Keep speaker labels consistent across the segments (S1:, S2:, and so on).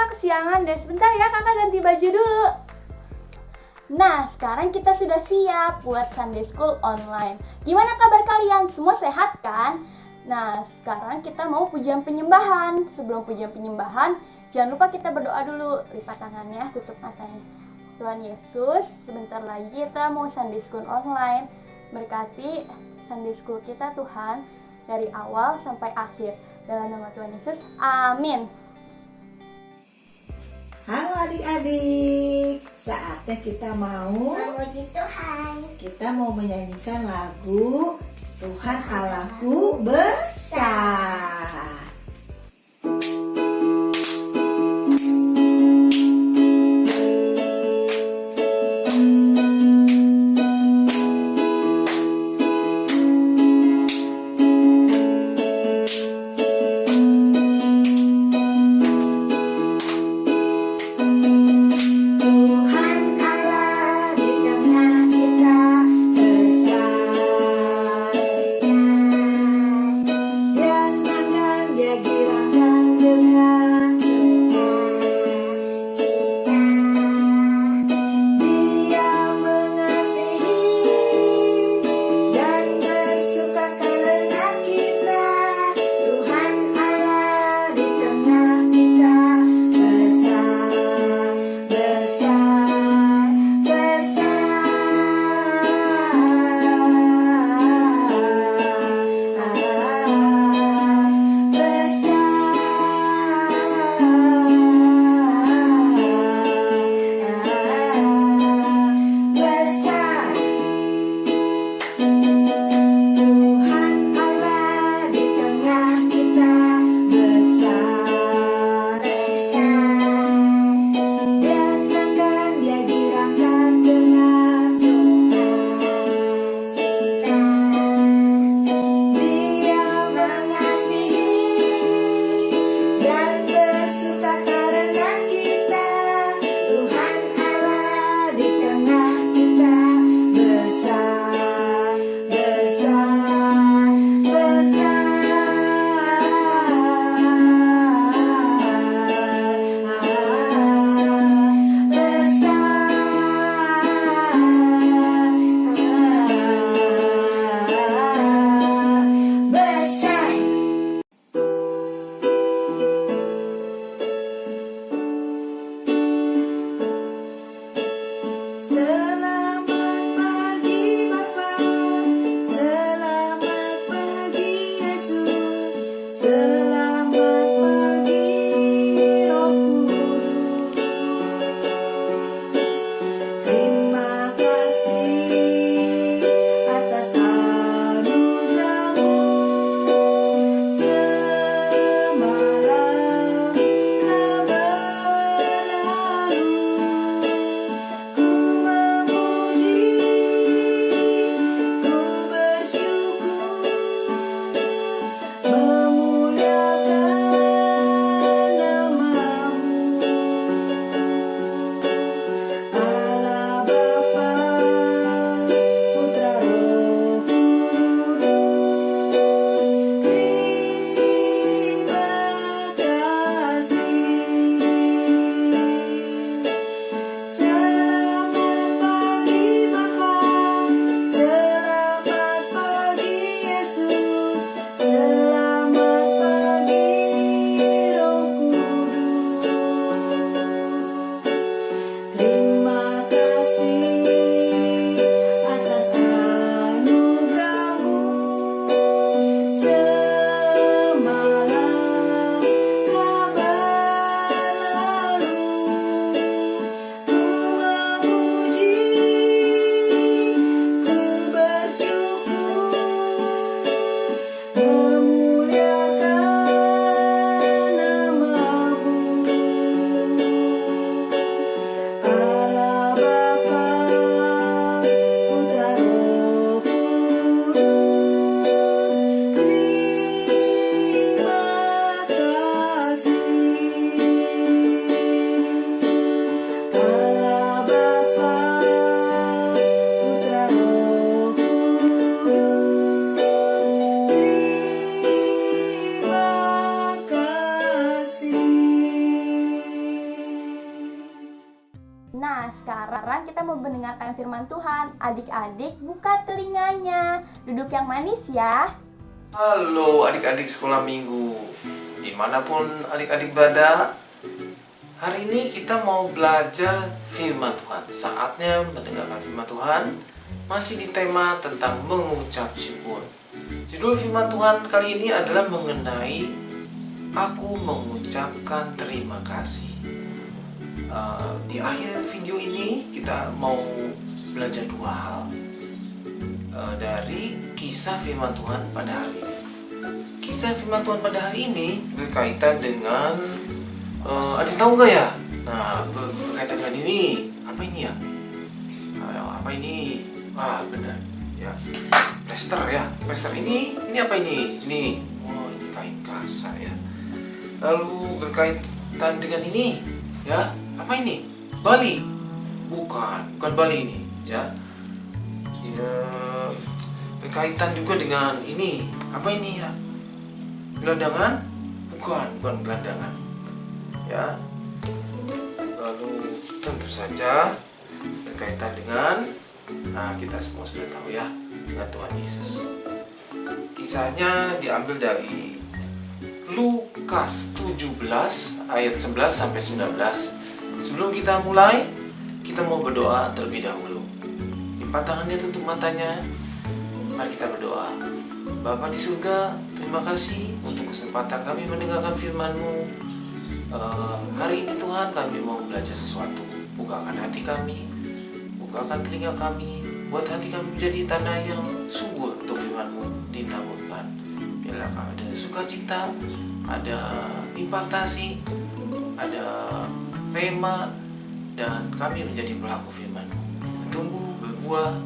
S1: kakak kesiangan deh. Sebentar ya, kakak ganti baju dulu. Nah, sekarang kita sudah siap buat Sunday School online. Gimana kabar kalian? Semua sehat kan? Nah, sekarang kita mau pujian penyembahan. Sebelum pujian penyembahan, jangan lupa kita berdoa dulu. Lipat tangannya, tutup matanya. Tuhan Yesus, sebentar lagi kita mau Sunday School online. Berkati Sunday School kita Tuhan, dari awal sampai akhir. Dalam nama Tuhan Yesus, amin.
S2: Halo adik-adik, saatnya kita mau
S3: memuji Tuhan.
S2: Kita mau menyanyikan lagu Tuhan Allahku besar. Dia senang
S1: Nah, sekarang kita mau mendengarkan firman Tuhan. Adik-adik, buka telinganya. Duduk yang manis ya.
S4: Halo adik-adik sekolah minggu, dimanapun adik-adik berada. Hari ini kita mau belajar firman Tuhan. Saatnya mendengarkan firman Tuhan. Masih di tema tentang mengucap syukur. Judul firman Tuhan kali ini adalah mengenai aku mengucapkan terima kasih. Di akhir video ini kita mau belajar dua hal dari kisah firman Tuhan pada hari ini. Kisah firman Tuhan pada hari ini berkaitan dengan ada yang tahu nggak ya? Nah, berkaitan dengan ini. Apa ini ya? Apa ini? Benar ya. Plester ya. Plester ini apa ini? Ini. Oh, ini kain kasa ya. Lalu berkaitan dengan ini ya. Apa ini? Bali? Bukan Bali ini ya. Ya, berkaitan juga dengan ini. Apa ini ya? Gelandangan? Bukan gelandangan. Ya. Lalu tentu saja berkaitan dengan kita semua sudah tahu ya, dengan Tuhan Yesus. Kisahnya diambil dari Lukas 17 ayat 11 sampai 19. Sebelum kita mulai, kita mau berdoa terlebih dahulu. Lipat tangannya, tutup matanya. Mari kita berdoa. Bapa di surga, terima kasih untuk kesempatan kami mendengarkan firman-Mu. Hari ini Tuhan, kami mau belajar sesuatu. Bukakan hati kami, bukakan telinga kami, buat hati kami menjadi tanah yang subur untuk firman-Mu ditaburkan. Biarlah kami ada sukacita, ada impartasi, ada rema, dan kami menjadi pelaku firman-Mu, bertumbuh, berbuah,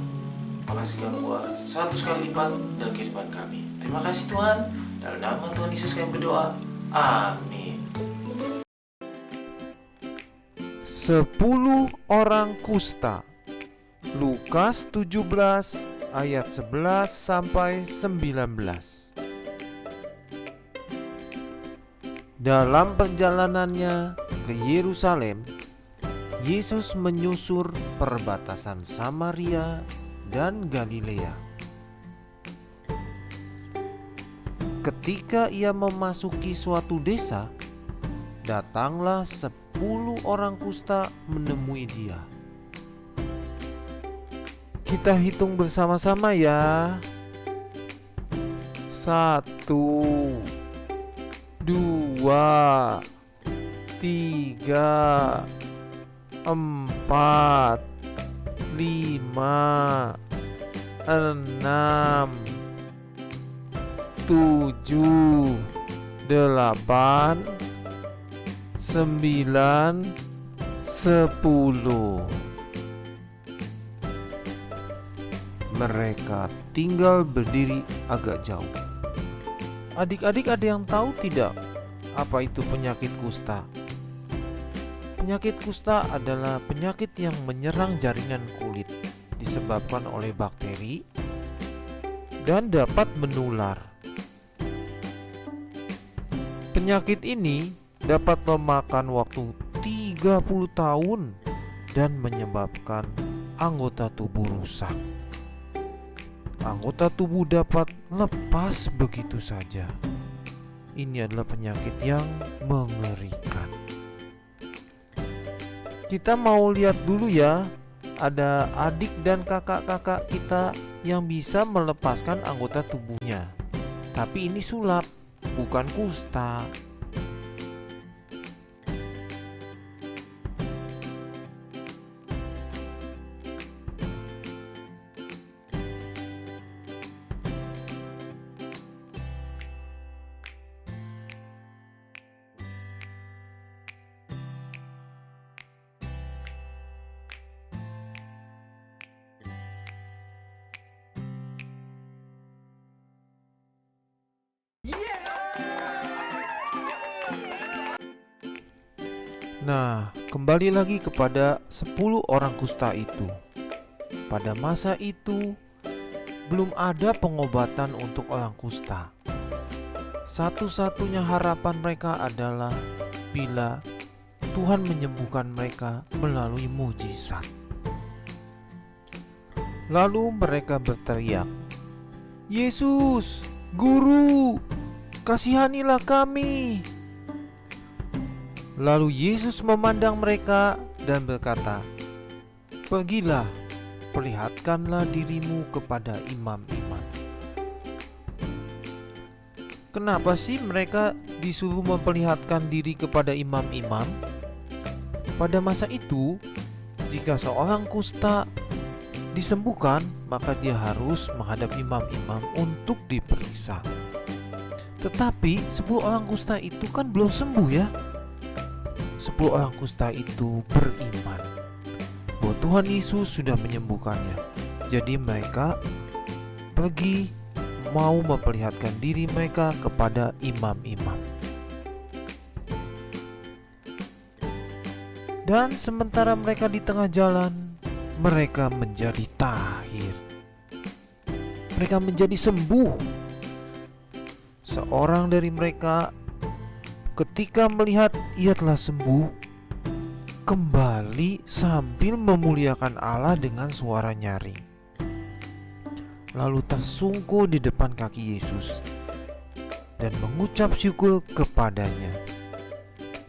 S4: menghasilkan buah 100 kali lipat dalam kehidupan kami. Terima kasih Tuhan, dalam nama Tuhan Yesus kami berdoa, amin.
S5: 10 orang kusta. Lukas 17 ayat 11 sampai 19. Dalam perjalanannya ke Yerusalem, Yesus menyusur perbatasan Samaria dan Galilea. Ketika ia memasuki suatu desa, datanglah 10 orang kusta menemui dia. Kita hitung bersama-sama ya. 1, 2, 3, 4, 5, 6, 7, 8, 9, 10. Mereka tinggal berdiri agak jauh. Adik-adik, ada yang tahu tidak apa itu penyakit kusta? Penyakit kusta adalah penyakit yang menyerang jaringan kulit, disebabkan oleh bakteri dan dapat menular. Penyakit ini dapat memakan waktu 30 tahun dan menyebabkan anggota tubuh rusak. Anggota tubuh dapat lepas begitu saja. Ini adalah penyakit yang mengerikan. Kita mau lihat dulu ya, ada adik dan kakak-kakak kita yang bisa melepaskan anggota tubuhnya. Tapi ini sulap, bukan kusta. Nah, kembali lagi kepada 10 orang kusta itu. Pada masa itu, belum ada pengobatan untuk orang kusta. Satu-satunya harapan mereka adalah bila Tuhan menyembuhkan mereka melalui mujizat. Lalu mereka berteriak, "Yesus, Guru, kasihanilah kami." Lalu Yesus memandang mereka dan berkata, "Pergilah, perlihatkanlah dirimu kepada imam-imam." Kenapa sih mereka disuruh memperlihatkan diri kepada imam-imam? Pada masa itu, jika seorang kusta disembuhkan, maka dia harus menghadap imam-imam untuk diperiksa. Tetapi 10 orang kusta itu kan belum sembuh ya. 10 orang kusta itu beriman bahwa Tuhan Yesus sudah menyembuhkannya. Jadi mereka pergi mau memperlihatkan diri mereka kepada imam-imam. Dan sementara mereka di tengah jalan, mereka menjadi tahir. Mereka menjadi sembuh. Seorang dari mereka ketika melihat ia telah sembuh, kembali sambil memuliakan Allah dengan suara nyaring. Lalu tersungkur di depan kaki Yesus dan mengucap syukur kepadanya.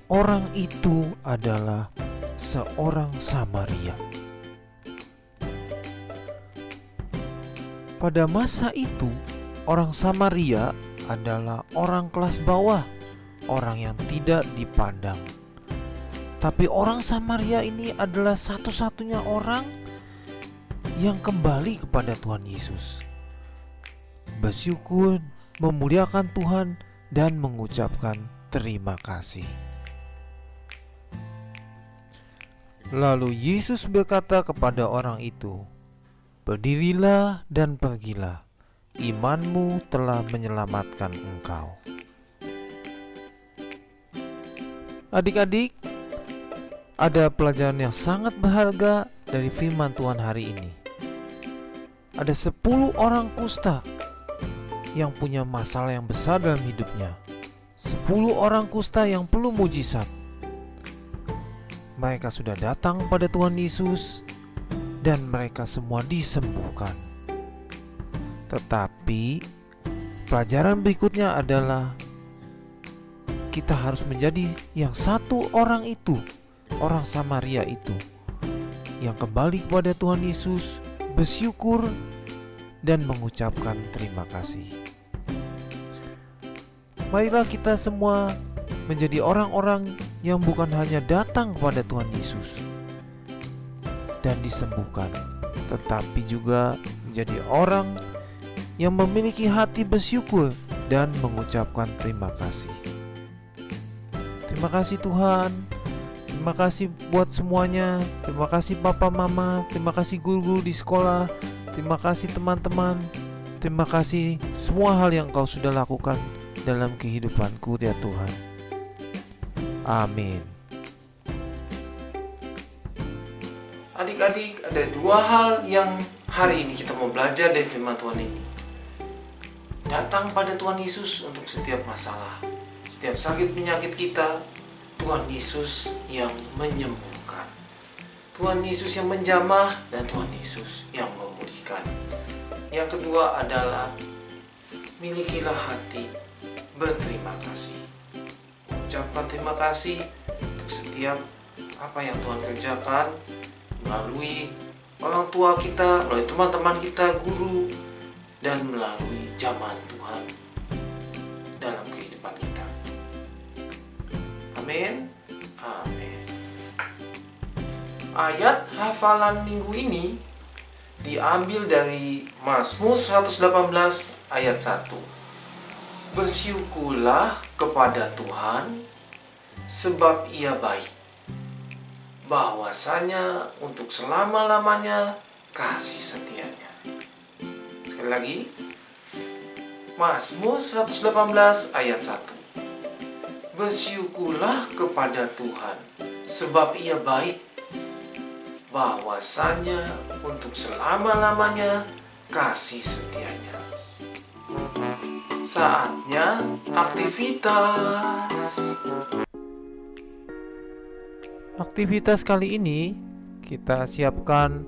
S5: Orang itu adalah seorang Samaria. Pada masa itu, orang Samaria adalah orang kelas bawah, orang yang tidak dipandang. Tapi orang Samaria ini adalah satu-satunya orang yang kembali kepada Tuhan Yesus, bersyukur, memuliakan Tuhan, dan mengucapkan terima kasih. Lalu Yesus berkata kepada orang itu, "Berdirilah dan pergilah, imanmu telah menyelamatkan engkau." Adik-adik, ada pelajaran yang sangat berharga dari firman Tuhan hari ini. Ada 10 orang kusta yang punya masalah yang besar dalam hidupnya. 10 orang kusta yang perlu mujizat. Mereka sudah datang pada Tuhan Yesus dan mereka semua disembuhkan. Tetapi pelajaran berikutnya adalah kita harus menjadi yang satu orang itu, orang Samaria itu, yang kembali kepada Tuhan Yesus, bersyukur dan mengucapkan terima kasih. Marilah kita semua menjadi orang-orang yang bukan hanya datang kepada Tuhan Yesus dan disembuhkan, tetapi juga menjadi orang yang memiliki hati bersyukur dan mengucapkan terima kasih. Terima kasih Tuhan. Terima kasih buat semuanya. Terima kasih Papa Mama. Terima kasih guru-guru di sekolah. Terima kasih teman-teman. Terima kasih semua hal yang Kau sudah lakukan dalam kehidupanku ya Tuhan. Amin.
S4: Adik-adik, ada 2 hal yang hari ini kita mau belajar dari firman Tuhan ini. Datang pada Tuhan Yesus untuk setiap masalah, setiap sakit penyakit kita. Tuhan Yesus yang menyembuhkan, Tuhan Yesus yang menjamah, dan Tuhan Yesus yang memulihkan. Yang kedua adalah milikilah hati berterima kasih. Ucapkan terima kasih untuk setiap apa yang Tuhan kerjakan melalui orang tua kita, melalui teman-teman kita, guru, dan melalui zaman Tuhan dalam kehidupan kita. Amin. Amin. Ayat hafalan minggu ini diambil dari Mazmur 118 ayat 1. Bersyukurlah kepada Tuhan sebab Ia baik, bahwasanya untuk selama-lamanya kasih setianya. Sekali lagi, Mazmur 118 ayat 1. Bersyukurlah kepada Tuhan sebab Ia baik, bahwasanya untuk selama-lamanya kasih setianya. Saatnya aktivitas.
S5: Aktivitas kali ini kita siapkan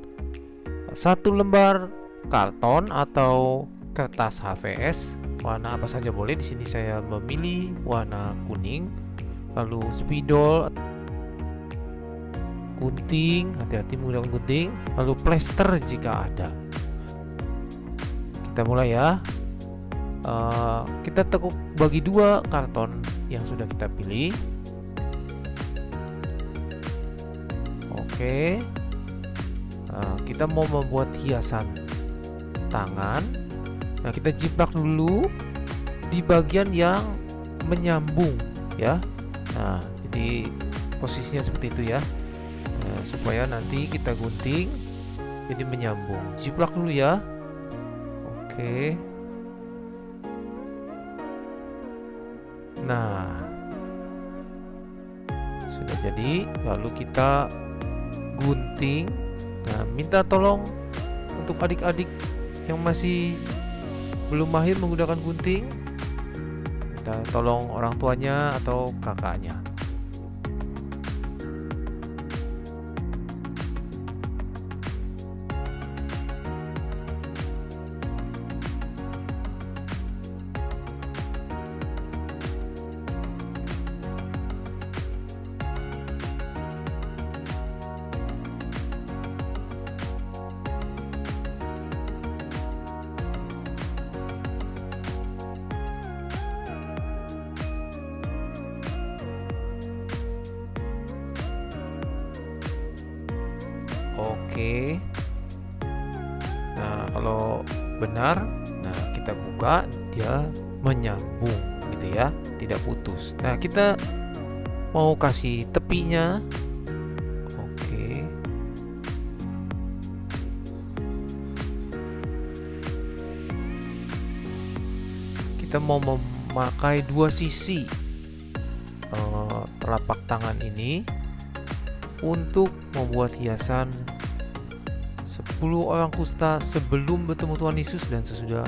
S5: 1 lembar karton atau kertas HVS warna apa saja boleh. Di sini saya memilih warna kuning. Lalu spidol, gunting, hati-hati menggunakan gunting, lalu plester jika ada. Kita mulai ya. Kita tekuk bagi 2 karton yang sudah kita pilih. Oke. Kita mau membuat hiasan tangan. Nah, kita jiplak dulu di bagian yang menyambung ya. Nah, jadi posisinya seperti itu ya. Supaya nanti kita gunting jadi menyambung. Jiplak dulu ya. Oke. Nah, sudah jadi. Lalu kita gunting. Nah, minta tolong untuk adik-adik yang masih belum mahir menggunakan gunting, minta tolong orang tuanya atau kakaknya. Oke. Nah, kalau benar, nah kita buka, dia menyambung gitu ya, tidak putus. Nah, kita mau kasih tepinya. Oke. Kita mau memakai 2 sisi telapak tangan ini untuk membuat hiasan 10 orang kusta sebelum bertemu Tuhan Yesus dan sesudah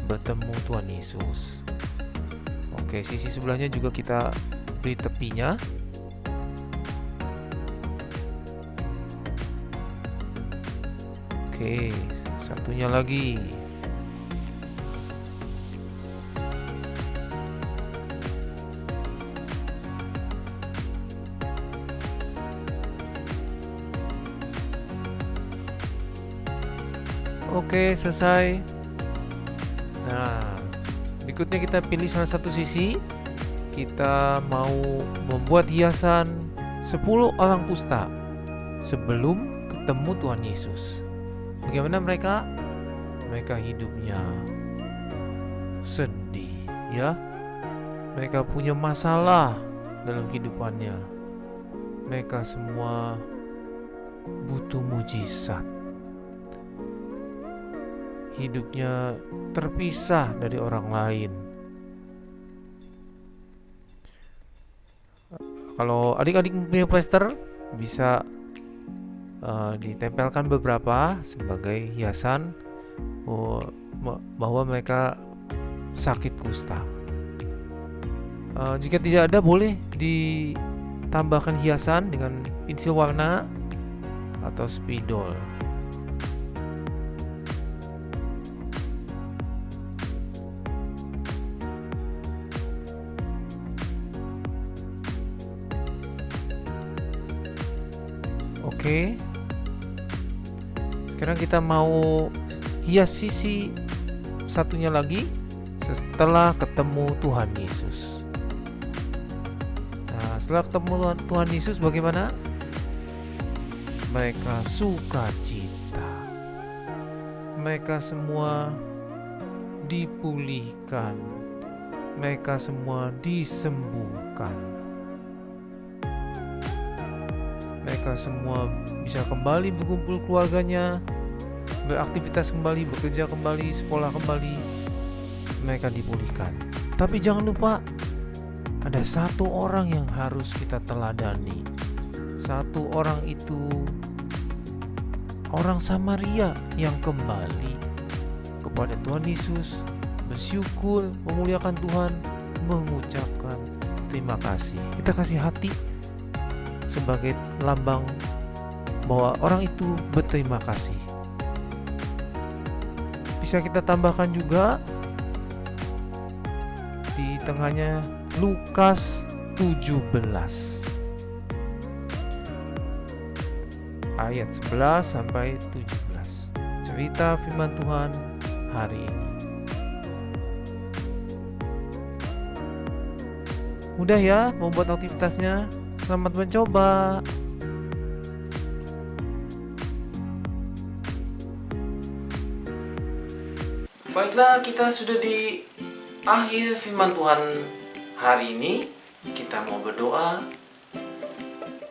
S5: bertemu Tuhan Yesus. Oke, sisi sebelahnya juga kita beri tepinya. Oke, satunya lagi. Oke, selesai. Nah, berikutnya kita pilih salah satu sisi. Kita mau membuat hiasan 10 orang kusta sebelum ketemu Tuhan Yesus. Bagaimana mereka? Mereka hidupnya sedih ya. Mereka punya masalah dalam kehidupannya. Mereka semua butuh mujizat. Hidupnya terpisah dari orang lain. Kalau adik-adik punya plester, bisa ditempelkan beberapa sebagai hiasan bahwa mereka sakit kusta. Jika tidak ada, boleh ditambahkan hiasan dengan pensil warna atau spidol. Oke. Sekarang kita mau hias sisi satunya lagi setelah ketemu Tuhan Yesus. Nah, setelah ketemu Tuhan Yesus bagaimana? Mereka sukacita. Mereka semua dipulihkan. Mereka semua disembuhkan. Mereka semua bisa kembali berkumpul keluarganya, beraktivitas kembali, bekerja kembali, sekolah kembali. Mereka dipulihkan. Tapi jangan lupa, ada 1 orang yang harus kita teladani. 1 orang itu orang Samaria yang kembali kepada Tuhan Yesus, bersyukur, memuliakan Tuhan, mengucapkan terima kasih. Kita kasih hati sebagai lambang bahwa orang itu berterima kasih. Bisa kita tambahkan juga di tengahnya Lukas 17 ayat 11 sampai 17. Cerita firman Tuhan hari ini. Mudah ya membuat aktivitasnya. Selamat mencoba.
S4: Baiklah, kita sudah di akhir firman Tuhan hari ini. Kita mau berdoa.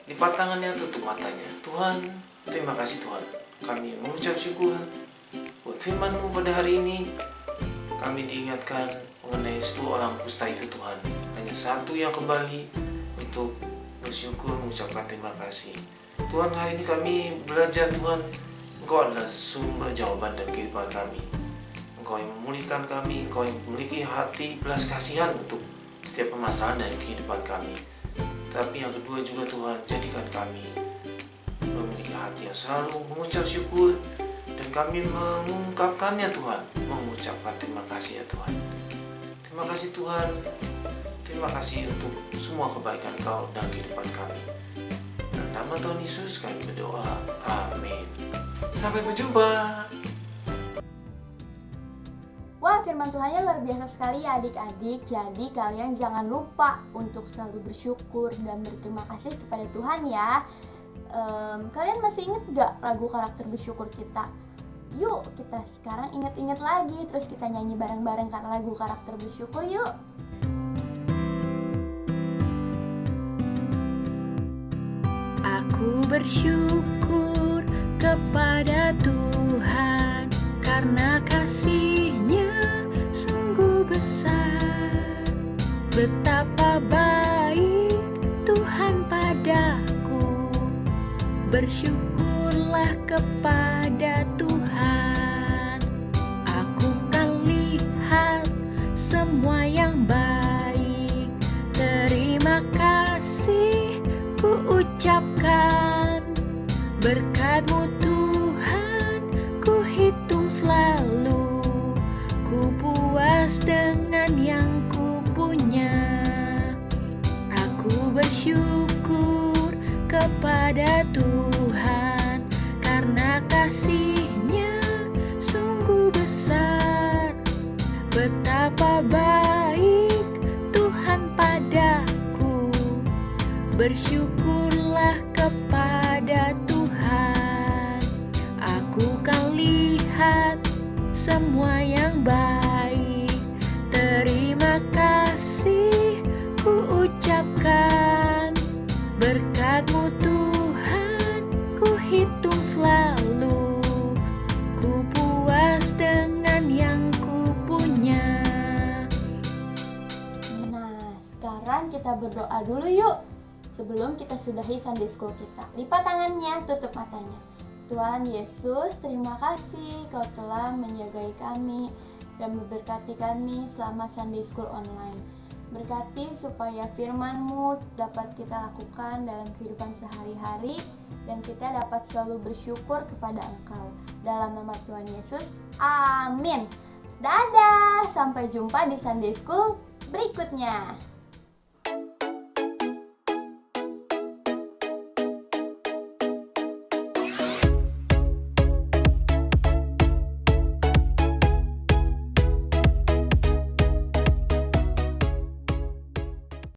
S4: Lipat tangannya, tutup matanya. Tuhan, terima kasih Tuhan. Kami mengucap syukur buat firman-Mu pada hari ini. Kami diingatkan mengenai 10 orang kusta itu Tuhan. Hanya satu yang kembali untuk bersyukur mengucapkan terima kasih. Tuhan, hari ini kami belajar Tuhan, Engkau adalah sumber jawaban dan kehidupan kami. Engkau yang memulihkan kami, Engkau yang memiliki hati belas kasihan untuk setiap permasalahan dari kehidupan kami. Tapi yang kedua juga Tuhan, jadikan kami memiliki hati yang selalu mengucap syukur, dan kami mengungkapkannya Tuhan, mengucapkan terima kasih ya Tuhan. Terima kasih Tuhan, terima kasih untuk semua kebaikan Kau dalam kehidupan kami. Dalam nama Tuhan Yesus kami berdoa, amin. Sampai berjumpa.
S1: Wah, firman Tuhannya luar biasa sekali ya adik-adik. Jadi kalian jangan lupa untuk selalu bersyukur dan berterima kasih kepada Tuhan ya. Kalian masih ingat gak lagu karakter bersyukur kita? Yuk kita sekarang ingat-ingat lagi, terus kita nyanyi bareng-bareng karena lagu karakter bersyukur yuk.
S6: Aku bersyukur kepada Tuhan karena kasih-Nya sungguh besar. Betapa baik Tuhan padaku. Bersyukurlah kepada Tuhan. Aku kan lihat semua yang baik. Terima kasih ku ucapkan. Berkat-Mu Tuhan ku hitung selalu. Ku puas dengan yang ku punya. Aku bersyukur kepada Tuhan karena kasih-Nya sungguh besar. Betapa baik Tuhan padaku. Bersyukurlah kepada Tuhan. Aku kan lihat semua yang baik. Terima kasih ku ucapkan. Berkat-Mu Tuhan ku hitung selalu. Ku puas dengan yang ku punya.
S1: Nah, sekarang kita berdoa dulu yuk. Sebelum kita sudahi Sunday School kita. Lipat tangannya, tutup matanya. Tuhan Yesus, terima kasih Kau telah menjagai kami dan memberkati kami selama Sunday School online. Berkati supaya firman-Mu dapat kita lakukan dalam kehidupan sehari-hari dan kita dapat selalu bersyukur kepada Engkau. Dalam nama Tuhan Yesus, amin. Dadah, sampai jumpa di Sunday School berikutnya.